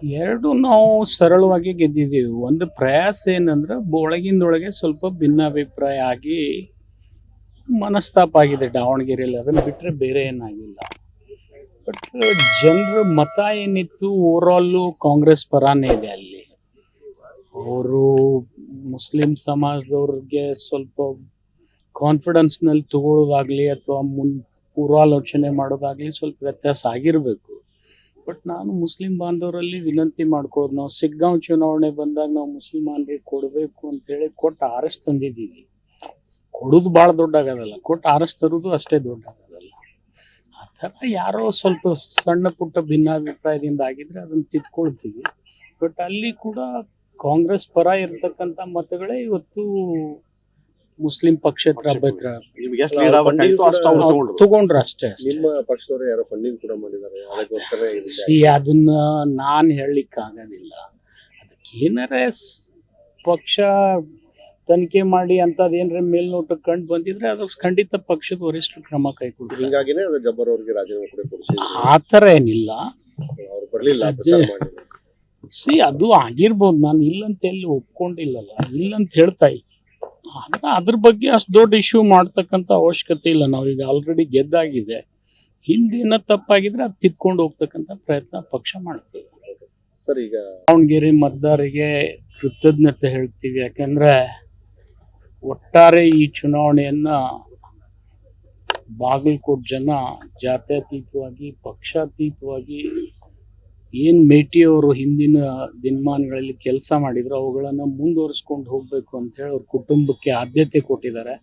ಎರಡು ನಾವು ಸರಳವಾಗಿ ಗೆದ್ದಿದ್ದೀವಿ. ಒಂದು ಪ್ರಯಾಸ ಏನಂದ್ರೆ ಒಳಗಿಂದೊಳಗೆ ಸ್ವಲ್ಪ ಭಿನ್ನಾಭಿಪ್ರಾಯ ಆಗಿ ಮನಸ್ತಾಪ ಆಗಿದೆ ದಾವಣಗೆರೆಯಲ್ಲಿ. ಅದನ್ನ ಬಿಟ್ರೆ ಬೇರೆ ಏನಾಗಿಲ್ಲ. ಬಟ್ ಜನರ ಮತ ಏನಿತ್ತು ಓವರಾಲು ಕಾಂಗ್ರೆಸ್ ಪರಾನೇ ಇದೆ ಅಲ್ಲಿ. ಅವರು ಮುಸ್ಲಿಂ ಸಮಾಜದವ್ರಿಗೆ ಸ್ವಲ್ಪ ಕಾನ್ಫಿಡೆನ್ಸ್ನಲ್ಲಿ ತಗೊಳ್ಳೋದಾಗ್ಲಿ ಅಥವಾ ಪೂರ್ವಾಲೋಚನೆ ಮಾಡೋದಾಗ್ಲಿ ಸ್ವಲ್ಪ ವ್ಯತ್ಯಾಸ ಆಗಿರಬೇಕು. ಬಟ್ ನಾನು ಮುಸ್ಲಿಂ ಬಾಂಧವರಲ್ಲಿ ವಿನಂತಿ ಮಾಡ್ಕೊಳ್ಳೋದು, ನಾವು ಸಿಗ್ಗಾಂವ್ ಚುನಾವಣೆ ಬಂದಾಗ ನಾವು ಮುಸಲ್ಮಾನರಿಗೆ ಕೊಡಬೇಕು ಅಂತೇಳಿ ಕೊಟ್ಟು ಆರಿಸ್ ತಂದಿದ್ದೀವಿ. ಕೊಡೋದು ಭಾಳ ದೊಡ್ಡ ಆಗೋದಲ್ಲ, ಕೊಟ್ಟು ಆರಿಸ್ ತರೋದು ಅಷ್ಟೇ ದೊಡ್ಡ ಆಗೋದಲ್ಲ. ಆ ಥರ ಯಾರೋ ಸ್ವಲ್ಪ ಸಣ್ಣ ಪುಟ್ಟ ಭಿನ್ನಾಭಿಪ್ರಾಯದಿಂದ ಆಗಿದ್ರೆ ಅದನ್ನು ತಿದ್ಕೊಳ್ತೀವಿ. ಬಟ್ ಅಲ್ಲಿ ಕೂಡ ಕಾಂಗ್ರೆಸ್ ಪರ ಇರ್ತಕ್ಕಂಥ ಮತಗಳೇ ಇವತ್ತು ಮುಸ್ಲಿಂ ಪಕ್ಷೇತರ ಅಭ್ಯರ್ಥಿ ತಗೊಂಡ್ರು ಅಷ್ಟೇ. ನಿಮ್ಮ ಪಕ್ಷದವರು ಯಾರೋ ಫಂಡಿಂಗ್ ಕೂಡ ಮಾಡಿದ್ದಾರೆ, ಅದನ್ನ ನಾನು ಹೇಳಲಿಕ್ಕೆ ಆಗೋದಿಲ್ಲ. ಅದಕ್ಕೇನಾರ ಪಕ್ಷ ತನಿಖೆ ಮಾಡಿ ಅಂತದೇನ್ರ ಮೇಲ್ನೋಟಕ್ಕೆ ಕಂಡು ಬಂದಿದ್ರೆ ಅದಕ್ಕೆ ಖಂಡಿತ ಪಕ್ಷದ ವರಿಷ್ಠರು ಕ್ರಮ ಕೈಗೊಳ್ತಾರೆ. ಹೀಗಾಗಿನೇ ಅದು ಜಬ್ಬರ್ ಅವ್ರಿಗೆ ರಾಜೀನಾಮೆ ಕೂಡ ಕೊಡಿಸಿದ್ರು. ಆ ಥರ ಏನಿಲ್ಲ, ಅವ್ರು ಬರಲಿಲ್ಲ. ಅದು ಆಗಿರ್ಬೋದು, ನಾನು ಇಲ್ಲಂತ ಎಲ್ಲಿ ಒಪ್ಕೊಂಡಿಲ್ಲಲ್ಲ, ಇಲ್ಲಂತ ಹೇಳ್ತಾ ಇಲ್ಲ. ಆದ್ರೆ ಅದ್ರ ಬಗ್ಗೆ ಅಷ್ಟು ದೊಡ್ಡ ಇಶ್ಯೂ ಮಾಡ್ತಕ್ಕಂಥ ಅವಶ್ಯಕತೆ ಇಲ್ಲ. ನಾವೀಗ ಆಲ್ರೆಡಿ ಗೆದ್ದಾಗಿದೆ. ಹಿಂದಿನ ತಪ್ಪಾಗಿದ್ರೆ ಅದು ತಿದ್ಕೊಂಡು ಹೋಗ್ತಕ್ಕಂಥ ಪ್ರಯತ್ನ ಪಕ್ಷ ಮಾಡ್ತೀವಿ. ಸರ್, ಈಗ ದಾವಣಗೆರೆ ಮತದಾರರಿಗೆ ಕೃತಜ್ಞತೆ ಹೇಳ್ತೀವಿ. ಯಾಕಂದ್ರೆ ಒಟ್ಟಾರೆ ಈ ಚುನಾವಣೆಯನ್ನ ಬಾಗಲಕೋಟೆ ಜನ ಜಾತ್ಯತೀತವಾಗಿ ಪಕ್ಷಾತೀತವಾಗಿ ಏನ್ ಮೇಟಿಯವರು ಹಿಂದಿನ ದಿನಮಾನಗಳಲ್ಲಿ ಕೆಲಸ ಮಾಡಿದ್ರು ಅವುಗಳನ್ನ ಮುಂದುವರಿಸ್ಕೊಂಡು ಹೋಗ್ಬೇಕು ಅಂತ ಹೇಳಿ ಅವ್ರ ಕುಟುಂಬಕ್ಕೆ ಆದ್ಯತೆ ಕೊಟ್ಟಿದ್ದಾರೆ.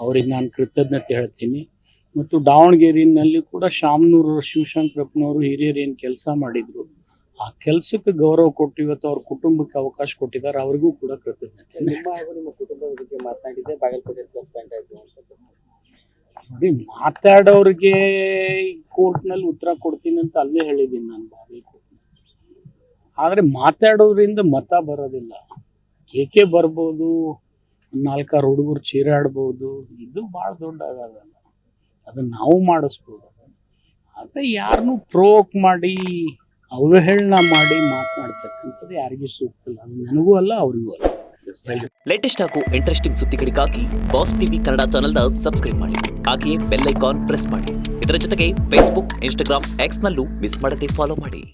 ಅವ್ರಿಗೆ ನಾನು ಕೃತಜ್ಞತೆ ಹೇಳ್ತೀನಿ. ಮತ್ತು ದಾವಣಗೆರೆಯಲ್ಲಿ ಕೂಡ ಶಾಮನೂರು ಶಿವಶಂಕರಪ್ಪನವರು ಹಿರಿಯರು ಏನು ಕೆಲಸ ಮಾಡಿದ್ರು ಆ ಕೆಲಸಕ್ಕೆ ಗೌರವ ಕೊಟ್ಟು ಇವತ್ತು ಅವ್ರ ಕುಟುಂಬಕ್ಕೆ ಅವಕಾಶ ಕೊಟ್ಟಿದ್ದಾರೆ. ಅವ್ರಿಗೂ ಕೂಡ ಕೃತಜ್ಞತೆ. ನಿಮ್ಮ ಕುಟುಂಬದ ಬಗ್ಗೆ ಮಾತನಾಡಿದ್ದೆ, ಬಾಗಲಕೋಟೆ ಪ್ಲಸ್ ಪಾಯಿಂಟ್ ಆಯ್ತು ಅಂತ ನೋಡಿ, ಮಾತಾಡೋರಿಗೆ ಕೋರ್ಟ್ನಲ್ಲಿ ಉತ್ತರ ಕೊಡ್ತೀನಿ ಅಂತ ಅಲ್ಲೇ ಹೇಳಿದ್ದೀನಿ ನಾನು ಬಾಗಲಕೋಟೆ. ಆದ್ರೆ ಮಾತಾಡೋದ್ರಿಂದ ಮತ ಬರೋದಿಲ್ಲ. ಕೇಕೆ ಬರ್ಬೋದು, 4 ಹುಡುಗರು ಚೀರಾಡ್ಬೋದು, ಇದು ಭಾಳ ದೊಡ್ಡ ಆಗೋದಲ್ಲ. ಅದನ್ನ ನಾವು ಮಾಡಿಸ್ಬೋದು. ಆದ್ರೆ ಯಾರನ್ನೂ ಪ್ರೋವೋಕ್ ಮಾಡಿ ಅವಹೇಳನ ಮಾಡಿ ಮಾತನಾಡ್ತಕ್ಕಂಥದ್ದು ಯಾರಿಗೂ ಸೂಕ್ತ ಇಲ್ಲ. ಅದು ನನಗೂ ಅಲ್ಲ, ಅವ್ರಿಗೂ ಅಲ್ಲ. ಲೇಟೆಸ್ಟ್ ಹಾಗೂ ಇಂಟ್ರೆಸ್ಟಿಂಗ್ ಸುದ್ದಿಗಳಿಗಾಗಿ ಬಾಸ್ ಟಿವಿ ಕನ್ನಡ ಚಾನೆಲ್ನ ಸಬ್ಸ್ಕ್ರೈಬ್ ಮಾಡಿ. ಹಾಗೆಯೇ ಬೆಲ್ ಐಕಾನ್ ಪ್ರೆಸ್ ಮಾಡಿ. ಇದರ ಜೊತೆಗೆ ಫೇಸ್ಬುಕ್, ಇನ್ಸ್ಟಾಗ್ರಾಮ್, ಎಕ್ಸ್ ನಲ್ಲೂ ಮಿಸ್ ಮಾಡದೆ ಫಾಲೋ ಮಾಡಿ.